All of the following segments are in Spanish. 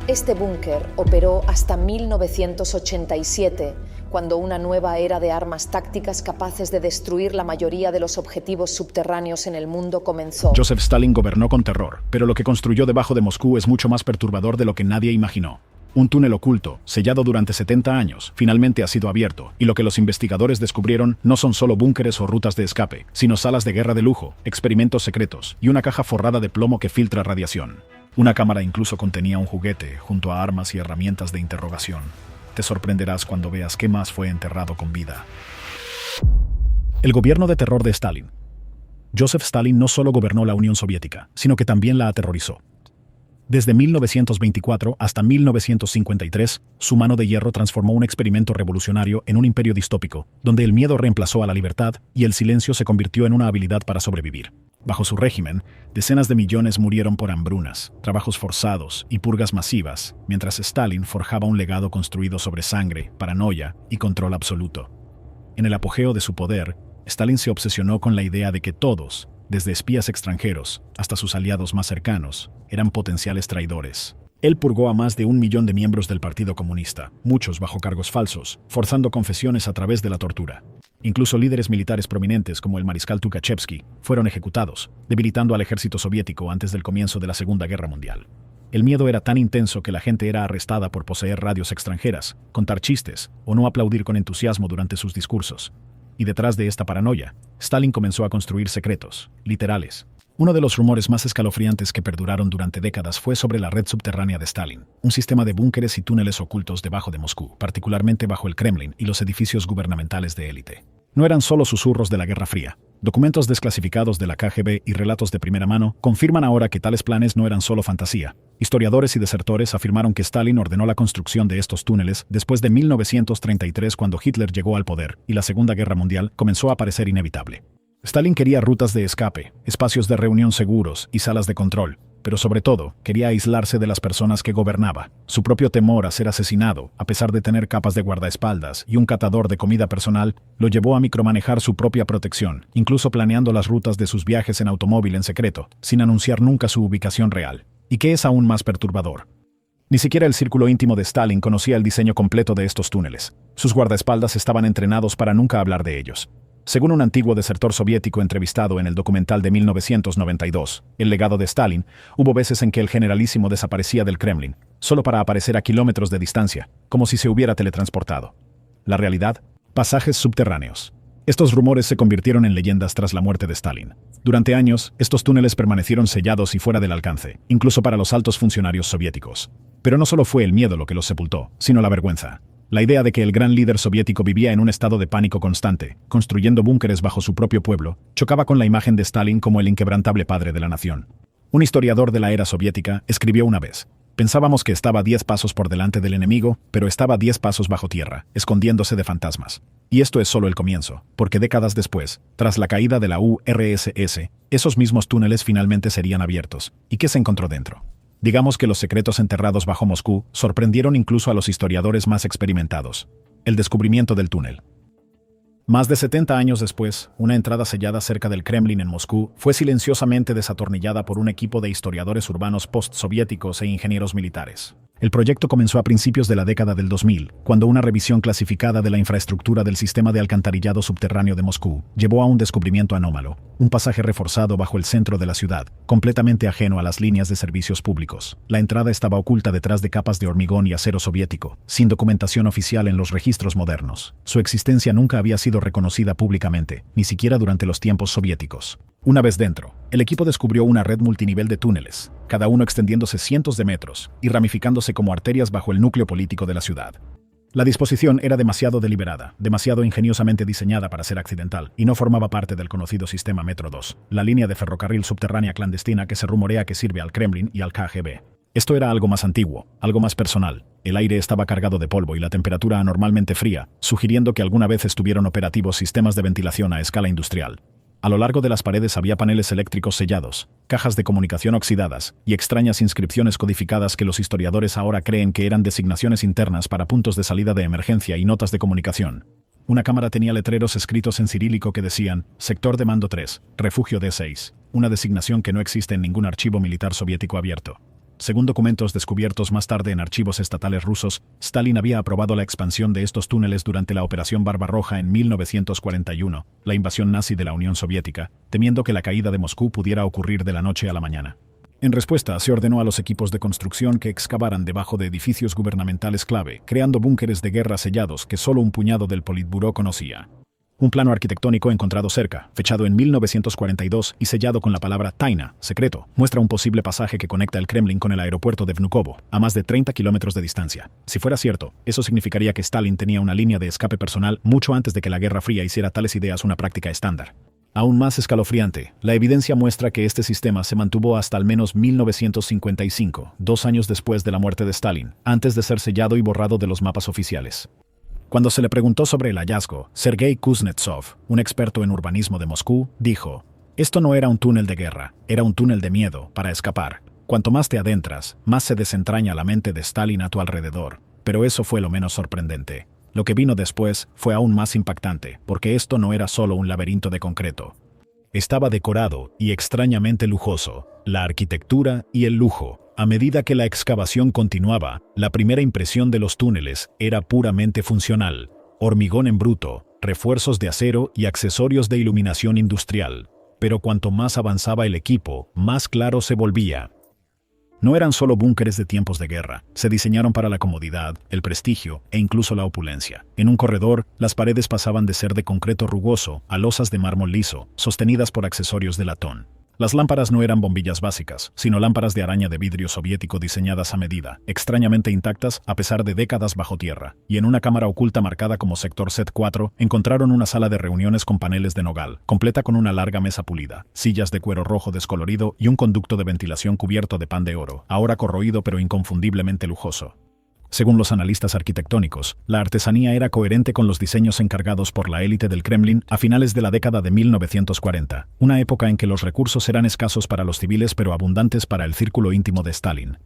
Este búnker operó hasta 1987, cuando una nueva era de armas tácticas capaces de destruir la mayoría de los objetivos subterráneos en el mundo comenzó. Joseph Stalin gobernó con terror, pero lo que construyó debajo de Moscú es mucho más perturbador de lo que nadie imaginó. Un túnel oculto, sellado durante 70 años, finalmente ha sido abierto, y lo que los investigadores descubrieron no son solo búnkeres o rutas de escape, sino salas de guerra de lujo, experimentos secretos y una caja forrada de plomo que filtra radiación. Una cámara incluso contenía un juguete, junto a armas y herramientas de interrogación. Te sorprenderás cuando veas qué más fue enterrado con vida. El gobierno de terror de Stalin. Joseph Stalin no solo gobernó la Unión Soviética, sino que también la aterrorizó. Desde 1924 hasta 1953, su mano de hierro transformó un experimento revolucionario en un imperio distópico, donde el miedo reemplazó a la libertad y el silencio se convirtió en una habilidad para sobrevivir. Bajo su régimen, decenas de millones murieron por hambrunas, trabajos forzados y purgas masivas, mientras Stalin forjaba un legado construido sobre sangre, paranoia y control absoluto. En el apogeo de su poder, Stalin se obsesionó con la idea de que todos, desde espías extranjeros hasta sus aliados más cercanos, eran potenciales traidores. Él purgó a más de 1 millón de miembros del Partido Comunista, muchos bajo cargos falsos, forzando confesiones a través de la tortura. Incluso líderes militares prominentes como el mariscal Tukhachevsky fueron ejecutados, debilitando al ejército soviético antes del comienzo de la Segunda Guerra Mundial. El miedo era tan intenso que la gente era arrestada por poseer radios extranjeras, contar chistes o no aplaudir con entusiasmo durante sus discursos. Y detrás de esta paranoia, Stalin comenzó a construir secretos, literales. Uno de los rumores más escalofriantes que perduraron durante décadas fue sobre la red subterránea de Stalin, un sistema de búnkeres y túneles ocultos debajo de Moscú, particularmente bajo el Kremlin y los edificios gubernamentales de élite. No eran solo susurros de la Guerra Fría. Documentos desclasificados de la KGB y relatos de primera mano confirman ahora que tales planes no eran solo fantasía. Historiadores y desertores afirmaron que Stalin ordenó la construcción de estos túneles después de 1933, cuando Hitler llegó al poder y la Segunda Guerra Mundial comenzó a parecer inevitable. Stalin quería rutas de escape, espacios de reunión seguros y salas de control, pero sobre todo, quería aislarse de las personas que gobernaba. Su propio temor a ser asesinado, a pesar de tener capas de guardaespaldas y un catador de comida personal, lo llevó a micromanejar su propia protección, incluso planeando las rutas de sus viajes en automóvil en secreto, sin anunciar nunca su ubicación real. ¿Y qué es aún más perturbador? Ni siquiera el círculo íntimo de Stalin conocía el diseño completo de estos túneles. Sus guardaespaldas estaban entrenados para nunca hablar de ellos. Según un antiguo desertor soviético entrevistado en el documental de 1992, El legado de Stalin, hubo veces en que el generalísimo desaparecía del Kremlin, solo para aparecer a kilómetros de distancia, como si se hubiera teletransportado. La realidad, pasajes subterráneos. Estos rumores se convirtieron en leyendas tras la muerte de Stalin. Durante años, estos túneles permanecieron sellados y fuera del alcance, incluso para los altos funcionarios soviéticos. Pero no solo fue el miedo lo que los sepultó, sino la vergüenza. La idea de que el gran líder soviético vivía en un estado de pánico constante, construyendo búnkeres bajo su propio pueblo, chocaba con la imagen de Stalin como el inquebrantable padre de la nación. Un historiador de la era soviética escribió una vez: pensábamos que estaba 10 pasos por delante del enemigo, pero estaba 10 pasos bajo tierra, escondiéndose de fantasmas. Y esto es solo el comienzo, porque décadas después, tras la caída de la URSS, esos mismos túneles finalmente serían abiertos. ¿Y qué se encontró dentro? Digamos que los secretos enterrados bajo Moscú sorprendieron incluso a los historiadores más experimentados. El descubrimiento del túnel. Más de 70 años después, una entrada sellada cerca del Kremlin en Moscú fue silenciosamente desatornillada por un equipo de historiadores urbanos postsoviéticos e ingenieros militares. El proyecto comenzó a principios de la década del 2000, cuando una revisión clasificada de la infraestructura del sistema de alcantarillado subterráneo de Moscú llevó a un descubrimiento anómalo, un pasaje reforzado bajo el centro de la ciudad, completamente ajeno a las líneas de servicios públicos. La entrada estaba oculta detrás de capas de hormigón y acero soviético, sin documentación oficial en los registros modernos. Su existencia nunca había sido reconocida públicamente, ni siquiera durante los tiempos soviéticos. Una vez dentro, el equipo descubrió una red multinivel de túneles, cada uno extendiéndose cientos de metros y ramificándose como arterias bajo el núcleo político de la ciudad. La disposición era demasiado deliberada, demasiado ingeniosamente diseñada para ser accidental, y no formaba parte del conocido sistema Metro 2, la línea de ferrocarril subterránea clandestina que se rumorea que sirve al Kremlin y al KGB. Esto era algo más antiguo, algo más personal. El aire estaba cargado de polvo y la temperatura anormalmente fría, sugiriendo que alguna vez estuvieron operativos sistemas de ventilación a escala industrial. A lo largo de las paredes había paneles eléctricos sellados, cajas de comunicación oxidadas y extrañas inscripciones codificadas que los historiadores ahora creen que eran designaciones internas para puntos de salida de emergencia y notas de comunicación. Una cámara tenía letreros escritos en cirílico que decían: Sector de Mando 3, Refugio D6, una designación que no existe en ningún archivo militar soviético abierto. Según documentos descubiertos más tarde en archivos estatales rusos, Stalin había aprobado la expansión de estos túneles durante la Operación Barbarroja en 1941, la invasión nazi de la Unión Soviética, temiendo que la caída de Moscú pudiera ocurrir de la noche a la mañana. En respuesta, se ordenó a los equipos de construcción que excavaran debajo de edificios gubernamentales clave, creando búnkeres de guerra sellados que solo un puñado del Politburó conocía. Un plano arquitectónico encontrado cerca, fechado en 1942 y sellado con la palabra Taina, secreto, muestra un posible pasaje que conecta el Kremlin con el aeropuerto de Vnukovo, a más de 30 kilómetros de distancia. Si fuera cierto, eso significaría que Stalin tenía una línea de escape personal mucho antes de que la Guerra Fría hiciera tales ideas una práctica estándar. Aún más escalofriante, la evidencia muestra que este sistema se mantuvo hasta al menos 1955, 2 años después de la muerte de Stalin, antes de ser sellado y borrado de los mapas oficiales. Cuando se le preguntó sobre el hallazgo, Sergei Kuznetsov, un experto en urbanismo de Moscú, dijo: «Esto no era un túnel de guerra, era un túnel de miedo, para escapar. Cuanto más te adentras, más se desentraña la mente de Stalin a tu alrededor». Pero eso fue lo menos sorprendente. Lo que vino después fue aún más impactante, porque esto no era solo un laberinto de concreto. Estaba decorado y extrañamente lujoso. La arquitectura y el lujo. A medida que la excavación continuaba, la primera impresión de los túneles era puramente funcional. Hormigón en bruto, refuerzos de acero y accesorios de iluminación industrial. Pero cuanto más avanzaba el equipo, más claro se volvía. No eran solo búnkeres de tiempos de guerra, se diseñaron para la comodidad, el prestigio e incluso la opulencia. En un corredor, las paredes pasaban de ser de concreto rugoso a losas de mármol liso, sostenidas por accesorios de latón. Las lámparas no eran bombillas básicas, sino lámparas de araña de vidrio soviético diseñadas a medida, extrañamente intactas a pesar de décadas bajo tierra. Y en una cámara oculta marcada como Sector Z4, encontraron una sala de reuniones con paneles de nogal, completa con una larga mesa pulida, sillas de cuero rojo descolorido y un conducto de ventilación cubierto de pan de oro, ahora corroído pero inconfundiblemente lujoso. Según los analistas arquitectónicos, la artesanía era coherente con los diseños encargados por la élite del Kremlin a finales de la década de 1940, una época en que los recursos eran escasos para los civiles pero abundantes para el círculo íntimo de Stalin.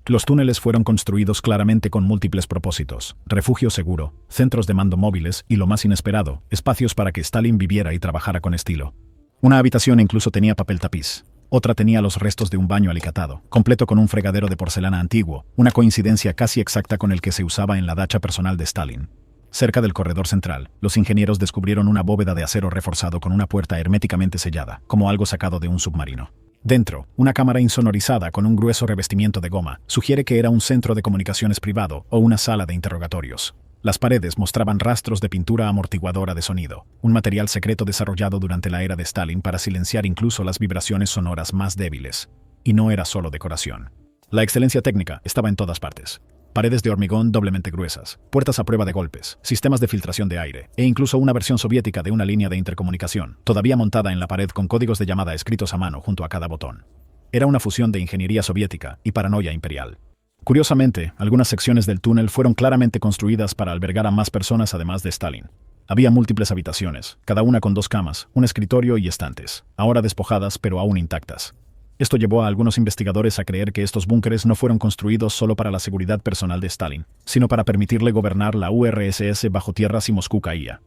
Los túneles fueron construidos claramente con múltiples propósitos: refugio seguro, centros de mando móviles y, lo más inesperado, espacios para que Stalin viviera y trabajara con estilo. Una habitación incluso tenía papel tapiz. Otra tenía los restos de un baño alicatado, completo con un fregadero de porcelana antiguo, una coincidencia casi exacta con el que se usaba en la dacha personal de Stalin. Cerca del corredor central, los ingenieros descubrieron una bóveda de acero reforzado con una puerta herméticamente sellada, como algo sacado de un submarino. Dentro, una cámara insonorizada con un grueso revestimiento de goma sugiere que era un centro de comunicaciones privado o una sala de interrogatorios. Las paredes mostraban rastros de pintura amortiguadora de sonido, un material secreto desarrollado durante la era de Stalin para silenciar incluso las vibraciones sonoras más débiles. Y no era solo decoración. La excelencia técnica estaba en todas partes. Paredes de hormigón doblemente gruesas, puertas a prueba de golpes, sistemas de filtración de aire, e incluso una versión soviética de una línea de intercomunicación, todavía montada en la pared con códigos de llamada escritos a mano junto a cada botón. Era una fusión de ingeniería soviética y paranoia imperial. Curiosamente, algunas secciones del túnel fueron claramente construidas para albergar a más personas además de Stalin. Había múltiples habitaciones, cada una con 2 camas, un escritorio y estantes, ahora despojadas pero aún intactas. Esto llevó a algunos investigadores a creer que estos búnkeres no fueron construidos solo para la seguridad personal de Stalin, sino para permitirle gobernar la URSS bajo tierra si Moscú caía.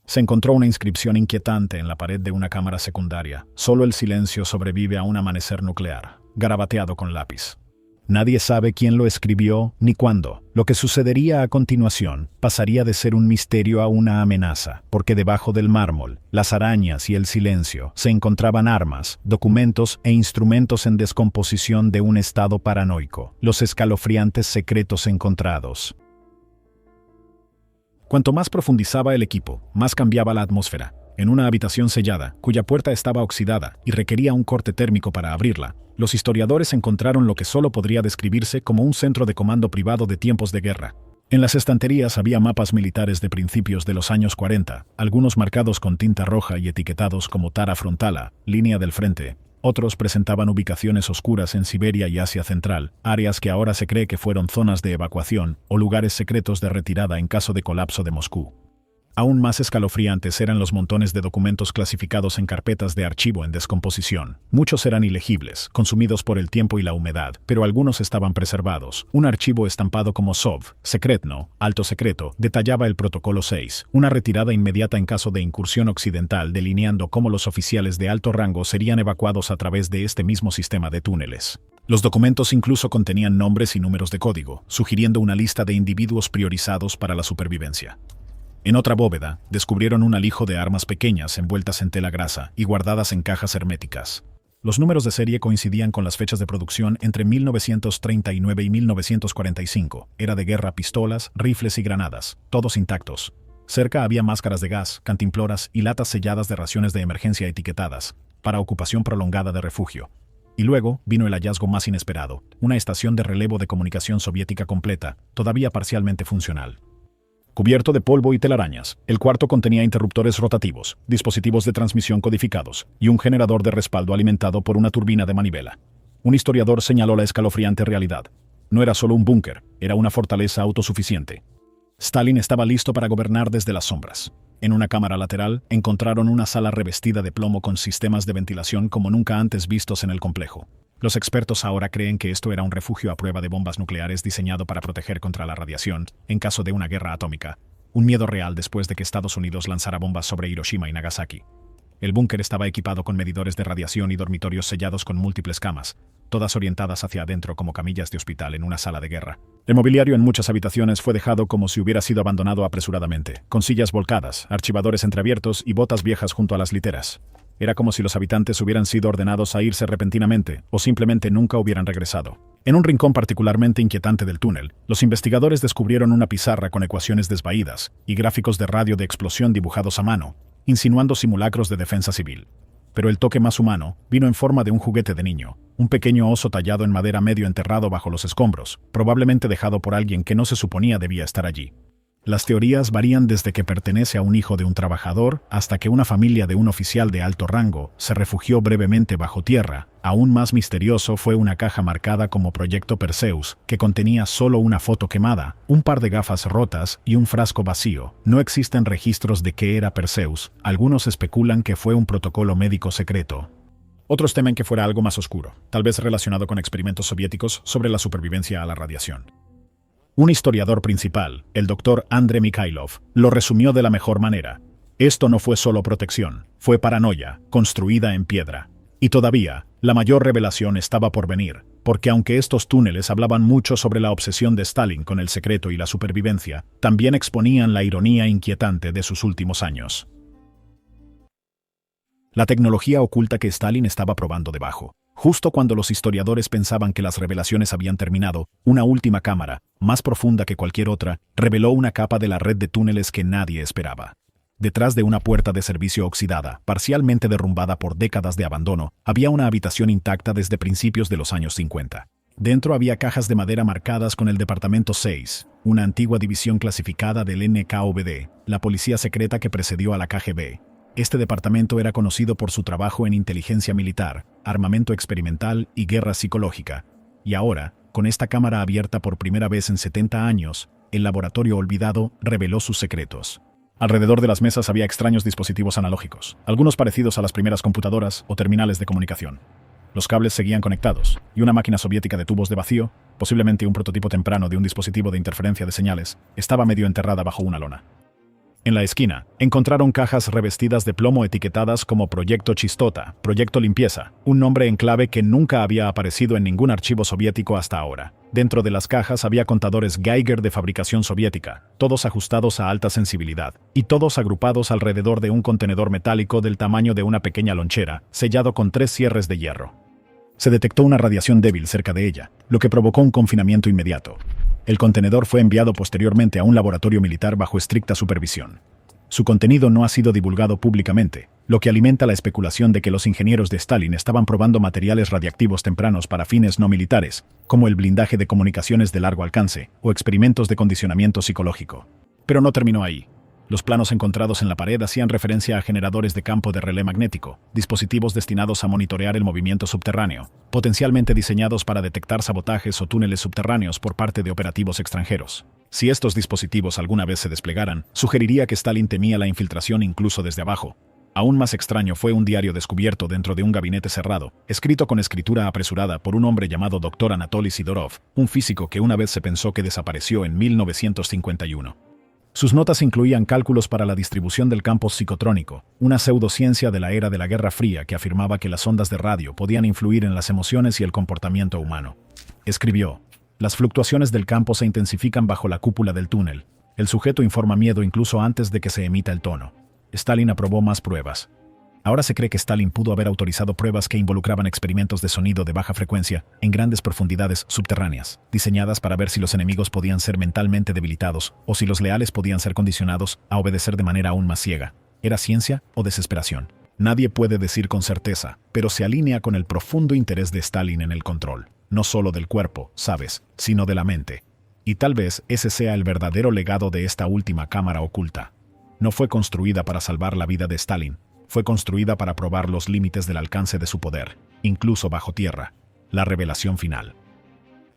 Se encontró una inscripción inquietante en la pared de una cámara secundaria: «Solo el silencio sobrevive a un amanecer nuclear», garabateado con lápiz. Nadie sabe quién lo escribió ni cuándo. Lo que sucedería a continuación pasaría de ser un misterio a una amenaza, porque debajo del mármol, las arañas y el silencio se encontraban armas, documentos e instrumentos en descomposición de un estado paranoico, los escalofriantes secretos encontrados. Cuanto más profundizaba el equipo, más cambiaba la atmósfera. En una habitación sellada, cuya puerta estaba oxidada y requería un corte térmico para abrirla, los historiadores encontraron lo que solo podría describirse como un centro de comando privado de tiempos de guerra. En las estanterías había mapas militares de principios de los años 40, algunos marcados con tinta roja y etiquetados como Tara Frontala, línea del frente. Otros presentaban ubicaciones oscuras en Siberia y Asia Central, áreas que ahora se cree que fueron zonas de evacuación o lugares secretos de retirada en caso de colapso de Moscú. Aún más escalofriantes eran los montones de documentos clasificados en carpetas de archivo en descomposición. Muchos eran ilegibles, consumidos por el tiempo y la humedad, pero algunos estaban preservados. Un archivo estampado como SOV, Secretno, alto secreto, detallaba el Protocolo 6, una retirada inmediata en caso de incursión occidental, delineando cómo los oficiales de alto rango serían evacuados a través de este mismo sistema de túneles. Los documentos incluso contenían nombres y números de código, sugiriendo una lista de individuos priorizados para la supervivencia. En otra bóveda, descubrieron un alijo de armas pequeñas envueltas en tela grasa y guardadas en cajas herméticas. Los números de serie coincidían con las fechas de producción entre 1939 y 1945. Era de guerra, pistolas, rifles y granadas, todos intactos. Cerca había máscaras de gas, cantimploras y latas selladas de raciones de emergencia etiquetadas, para ocupación prolongada de refugio. Y luego vino el hallazgo más inesperado, una estación de relevo de comunicación soviética completa, todavía parcialmente funcional. Cubierto de polvo y telarañas, el cuarto contenía interruptores rotativos, dispositivos de transmisión codificados y un generador de respaldo alimentado por una turbina de manivela. Un historiador señaló la escalofriante realidad. No era solo un búnker, era una fortaleza autosuficiente. Stalin estaba listo para gobernar desde las sombras. En una cámara lateral, encontraron una sala revestida de plomo con sistemas de ventilación como nunca antes vistos en el complejo. Los expertos ahora creen que esto era un refugio a prueba de bombas nucleares diseñado para proteger contra la radiación en caso de una guerra atómica, un miedo real después de que Estados Unidos lanzara bombas sobre Hiroshima y Nagasaki. El búnker estaba equipado con medidores de radiación y dormitorios sellados con múltiples camas, todas orientadas hacia adentro como camillas de hospital en una sala de guerra. El mobiliario en muchas habitaciones fue dejado como si hubiera sido abandonado apresuradamente, con sillas volcadas, archivadores entreabiertos y botas viejas junto a las literas. Era como si los habitantes hubieran sido ordenados a irse repentinamente o simplemente nunca hubieran regresado. En un rincón particularmente inquietante del túnel, los investigadores descubrieron una pizarra con ecuaciones desvaídas y gráficos de radio de explosión dibujados a mano, insinuando simulacros de defensa civil. Pero el toque más humano vino en forma de un juguete de niño, un pequeño oso tallado en madera medio enterrado bajo los escombros, probablemente dejado por alguien que no se suponía debía estar allí. Las teorías varían desde que pertenece a un hijo de un trabajador hasta que una familia de un oficial de alto rango se refugió brevemente bajo tierra. Aún más misterioso fue una caja marcada como Proyecto Perseus, que contenía solo una foto quemada, un par de gafas rotas y un frasco vacío. No existen registros de qué era Perseus. Algunos especulan que fue un protocolo médico secreto. Otros temen que fuera algo más oscuro, tal vez relacionado con experimentos soviéticos sobre la supervivencia a la radiación. Un historiador principal, el Dr. Andrei Mikhailov, lo resumió de la mejor manera. Esto no fue solo protección, fue paranoia, construida en piedra. Y todavía, la mayor revelación estaba por venir, porque aunque estos túneles hablaban mucho sobre la obsesión de Stalin con el secreto y la supervivencia, también exponían la ironía inquietante de sus últimos años. La tecnología oculta que Stalin estaba probando debajo. Justo cuando los historiadores pensaban que las revelaciones habían terminado, una última cámara, más profunda que cualquier otra, reveló una capa de la red de túneles que nadie esperaba. Detrás de una puerta de servicio oxidada, parcialmente derrumbada por décadas de abandono, había una habitación intacta desde principios de los años 50. Dentro había cajas de madera marcadas con el Departamento 6, una antigua división clasificada del NKVD, la policía secreta que precedió a la KGB. Este departamento era conocido por su trabajo en inteligencia militar, armamento experimental y guerra psicológica. Y ahora, con esta cámara abierta por primera vez en 70 años, el laboratorio olvidado reveló sus secretos. Alrededor de las mesas había extraños dispositivos analógicos, algunos parecidos a las primeras computadoras o terminales de comunicación. Los cables seguían conectados, y una máquina soviética de tubos de vacío, posiblemente un prototipo temprano de un dispositivo de interferencia de señales, estaba medio enterrada bajo una lona. En la esquina, encontraron cajas revestidas de plomo etiquetadas como Proyecto Chistota, Proyecto Limpieza, un nombre en clave que nunca había aparecido en ningún archivo soviético hasta ahora. Dentro de las cajas había contadores Geiger de fabricación soviética, todos ajustados a alta sensibilidad, y todos agrupados alrededor de un contenedor metálico del tamaño de una pequeña lonchera, sellado con 3 cierres de hierro. Se detectó una radiación débil cerca de ella, lo que provocó un confinamiento inmediato. El contenedor fue enviado posteriormente a un laboratorio militar bajo estricta supervisión. Su contenido no ha sido divulgado públicamente, lo que alimenta la especulación de que los ingenieros de Stalin estaban probando materiales radiactivos tempranos para fines no militares, como el blindaje de comunicaciones de largo alcance o experimentos de condicionamiento psicológico. Pero no terminó ahí. Los planos encontrados en la pared hacían referencia a generadores de campo de relé magnético, dispositivos destinados a monitorear el movimiento subterráneo, potencialmente diseñados para detectar sabotajes o túneles subterráneos por parte de operativos extranjeros. Si estos dispositivos alguna vez se desplegaran, sugeriría que Stalin temía la infiltración incluso desde abajo. Aún más extraño fue un diario descubierto dentro de un gabinete cerrado, escrito con escritura apresurada por un hombre llamado Dr. Anatoly Sidorov, un físico que una vez se pensó que desapareció en 1951. Sus notas incluían cálculos para la distribución del campo psicotrónico, una pseudociencia de la era de la Guerra Fría que afirmaba que las ondas de radio podían influir en las emociones y el comportamiento humano. Escribió: las fluctuaciones del campo se intensifican bajo la cúpula del túnel. El sujeto informa miedo incluso antes de que se emita el tono. Stalin aprobó más pruebas. Ahora se cree que Stalin pudo haber autorizado pruebas que involucraban experimentos de sonido de baja frecuencia en grandes profundidades subterráneas, diseñadas para ver si los enemigos podían ser mentalmente debilitados o si los leales podían ser condicionados a obedecer de manera aún más ciega. ¿Era ciencia o desesperación? Nadie puede decir con certeza, pero se alinea con el profundo interés de Stalin en el control, no solo del cuerpo, sabes, sino de la mente. Y tal vez ese sea el verdadero legado de esta última cámara oculta. No fue construida para salvar la vida de Stalin. Fue construida para probar los límites del alcance de su poder, incluso bajo tierra. La revelación final.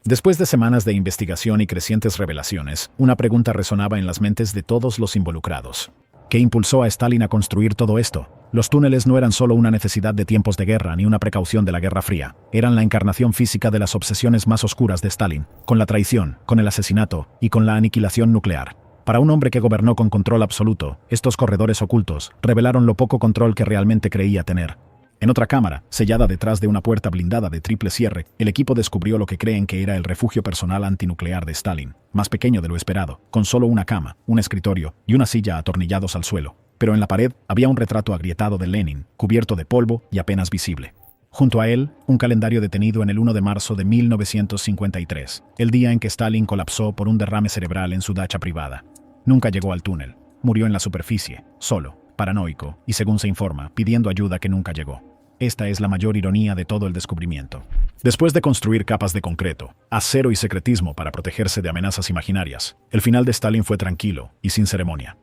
Después de semanas de investigación y crecientes revelaciones, una pregunta resonaba en las mentes de todos los involucrados. ¿Qué impulsó a Stalin a construir todo esto? Los túneles no eran solo una necesidad de tiempos de guerra ni una precaución de la Guerra Fría. Eran la encarnación física de las obsesiones más oscuras de Stalin, con la traición, con el asesinato y con la aniquilación nuclear. Para un hombre que gobernó con control absoluto, estos corredores ocultos revelaron lo poco control que realmente creía tener. En otra cámara, sellada detrás de una puerta blindada de triple cierre, el equipo descubrió lo que creen que era el refugio personal antinuclear de Stalin, más pequeño de lo esperado, con solo una cama, un escritorio y una silla atornillados al suelo. Pero en la pared había un retrato agrietado de Lenin, cubierto de polvo y apenas visible. Junto a él, un calendario detenido en el 1 de marzo de 1953, el día en que Stalin colapsó por un derrame cerebral en su dacha privada. Nunca llegó al túnel. Murió en la superficie, solo, paranoico, y según se informa, pidiendo ayuda que nunca llegó. Esta es la mayor ironía de todo el descubrimiento. Después de construir capas de concreto, acero y secretismo para protegerse de amenazas imaginarias, el final de Stalin fue tranquilo y sin ceremonia.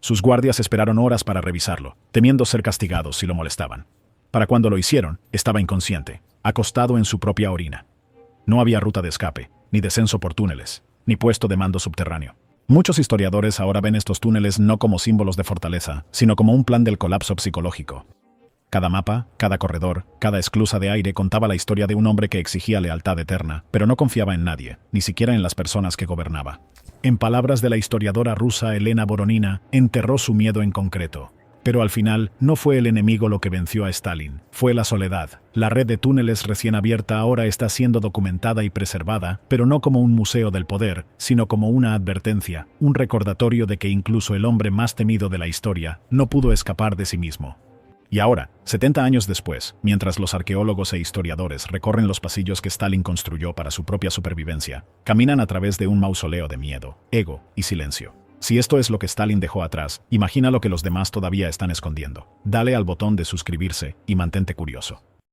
Sus guardias esperaron horas para revisarlo, temiendo ser castigados si lo molestaban. Para cuando lo hicieron, estaba inconsciente, acostado en su propia orina. No había ruta de escape, ni descenso por túneles, ni puesto de mando subterráneo. Muchos historiadores ahora ven estos túneles no como símbolos de fortaleza, sino como un plan del colapso psicológico. Cada mapa, cada corredor, cada esclusa de aire contaba la historia de un hombre que exigía lealtad eterna, pero no confiaba en nadie, ni siquiera en las personas que gobernaba. En palabras de la historiadora rusa Elena Boronina, enterró su miedo en concreto. Pero al final, no fue el enemigo lo que venció a Stalin, fue la soledad. La red de túneles recién abierta ahora está siendo documentada y preservada, pero no como un museo del poder, sino como una advertencia, un recordatorio de que incluso el hombre más temido de la historia no pudo escapar de sí mismo. Y ahora, 70 años después, mientras los arqueólogos e historiadores recorren los pasillos que Stalin construyó para su propia supervivencia, caminan a través de un mausoleo de miedo, ego y silencio. Si esto es lo que Stalin dejó atrás, imagina lo que los demás todavía están escondiendo. Dale al botón de suscribirse y mantente curioso.